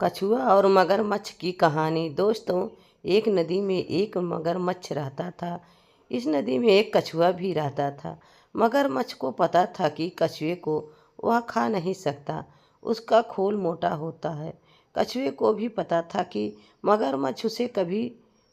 कछुआ और मगरमच्छ की कहानी। दोस्तों, एक नदी में एक मगरमच्छ रहता था। इस नदी में एक कछुआ भी रहता था। मगरमच्छ को पता था कि कछुए को वह खा नहीं सकता, उसका खोल मोटा होता है। कछुए को भी पता था कि मगरमच्छ उसे कभी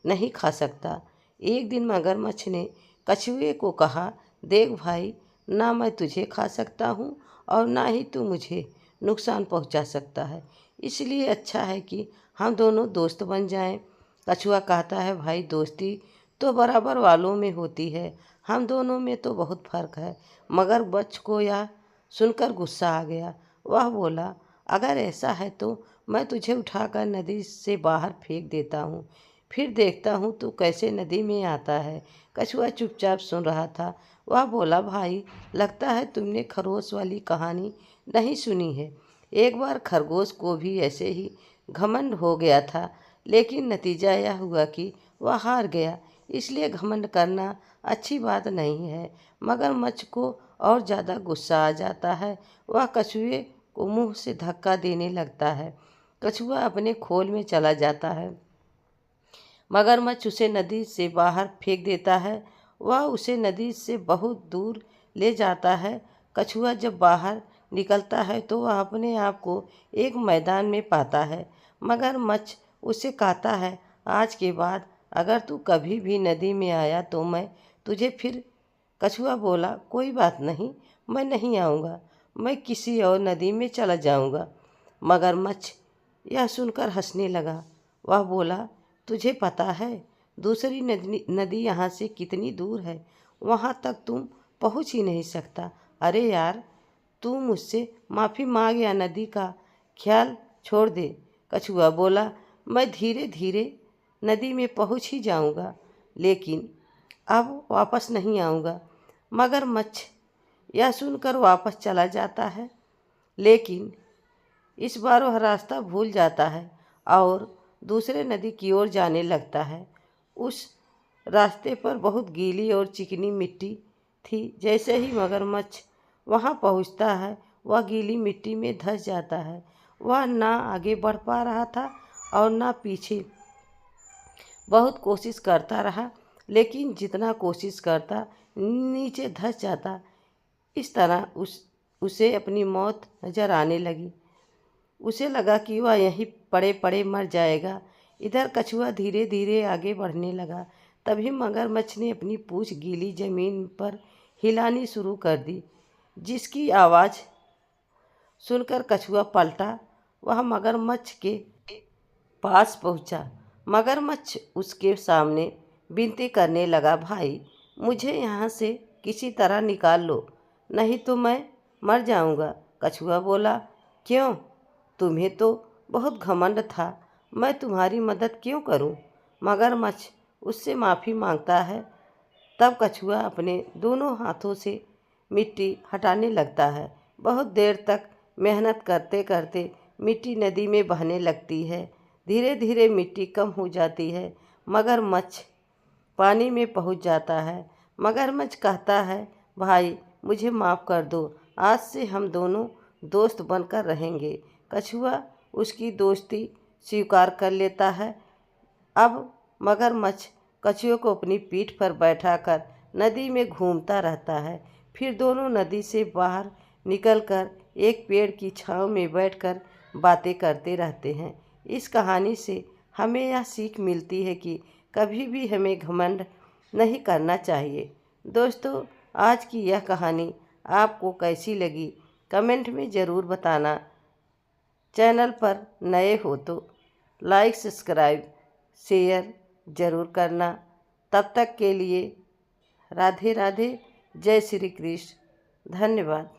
नहीं खा सकता। एक दिन मगरमच्छ ने कछुए को कहा, देख भाई, ना मैं तुझे खा सकता हूँ और ना ही तू मुझे नुकसान पहुँचा सकता है, इसलिए अच्छा है कि हम दोनों दोस्त बन जाएं। कछुआ कहता है, भाई, दोस्ती तो बराबर वालों में होती है, हम दोनों में तो बहुत फर्क है। मगरमच्छ को यह सुनकर गुस्सा आ गया। वह बोला, अगर ऐसा है तो मैं तुझे उठाकर नदी से बाहर फेंक देता हूँ, फिर देखता हूँ तू कैसे नदी में आता है। कछुआ चुपचाप सुन रहा था। वह बोला, भाई, लगता है तुमने खरगोश वाली कहानी नहीं सुनी है। एक बार खरगोश को भी ऐसे ही घमंड हो गया था, लेकिन नतीजा यह हुआ कि वह हार गया। इसलिए घमंड करना अच्छी बात नहीं है। मगरमच्छ को और ज़्यादा गुस्सा आ जाता है। वह कछुए को मुंह से धक्का देने लगता है। कछुआ अपने खोल में चला जाता है। मगरमच्छ उसे नदी से बाहर फेंक देता है। वह उसे नदी से बहुत दूर ले जाता है। कछुआ जब बाहर निकलता है तो वह अपने आप को एक मैदान में पाता है। मगरमच्छ उसे कहता है, आज के बाद अगर तू कभी भी नदी में आया तो मैं तुझे फिर। कछुआ बोला, कोई बात नहीं, मैं नहीं आऊँगा, मैं किसी और नदी में चला जाऊँगा। मगरमच्छ यह सुनकर हंसने लगा। वह बोला, तुझे पता है दूसरी नदी यहाँ से कितनी दूर है? वहाँ तक तुम पहुँच ही नहीं सकता। अरे यार, तू मुझसे माफ़ी मांग या नदी का ख्याल छोड़ दे। कछुआ बोला, मैं धीरे धीरे नदी में पहुँच ही जाऊँगा, लेकिन अब वापस नहीं आऊँगा। मगरमच्छ यह सुनकर वापस चला जाता है, लेकिन इस बार वह रास्ता भूल जाता है और दूसरे नदी की ओर जाने लगता है। उस रास्ते पर बहुत गीली और चिकनी मिट्टी थी। जैसे ही मगरमच्छ वहाँ पहुँचता है, वह गीली मिट्टी में धंस जाता है। वह ना आगे बढ़ पा रहा था और ना पीछे। बहुत कोशिश करता रहा, लेकिन जितना कोशिश करता नीचे धंस जाता। इस तरह उसे अपनी मौत नजर आने लगी। उसे लगा कि वह यहीं पड़े पड़े मर जाएगा। इधर कछुआ धीरे धीरे आगे बढ़ने लगा। तभी मगरमच्छ ने अपनी पूंछ गीली जमीन पर हिलानी शुरू कर दी, जिसकी आवाज़ सुनकर कछुआ पलटा। वह मगरमच्छ के पास पहुंचा। मगरमच्छ उसके सामने विनती करने लगा, भाई, मुझे यहाँ से किसी तरह निकाल लो, नहीं तो मैं मर जाऊँगा। कछुआ बोला, क्यों? तुम्हें तो बहुत घमंड था, मैं तुम्हारी मदद क्यों करूं? मगरमच्छ उससे माफ़ी मांगता है। तब कछुआ अपने दोनों हाथों से मिट्टी हटाने लगता है। बहुत देर तक मेहनत करते करते मिट्टी नदी में बहने लगती है। धीरे धीरे मिट्टी कम हो जाती है। मगरमच्छ पानी में पहुंच जाता है। मगरमच्छ कहता है, भाई, मुझे माफ़ कर दो, आज से हम दोनों दोस्त बनकर रहेंगे। कछुआ उसकी दोस्ती स्वीकार कर लेता है। अब मगरमच्छ कछुए को अपनी पीठ पर बैठाकर नदी में घूमता रहता है। फिर दोनों नदी से बाहर निकलकर एक पेड़ की छांव में बैठकर बातें करते रहते हैं। इस कहानी से हमें यह सीख मिलती है कि कभी भी हमें घमंड नहीं करना चाहिए। दोस्तों, आज की यह कहानी आपको कैसी लगी, कमेंट में ज़रूर बताना। चैनल पर नए हो तो लाइक, सब्सक्राइब, शेयर ज़रूर करना। तब तक के लिए राधे राधे, जय श्री कृष्ण, धन्यवाद।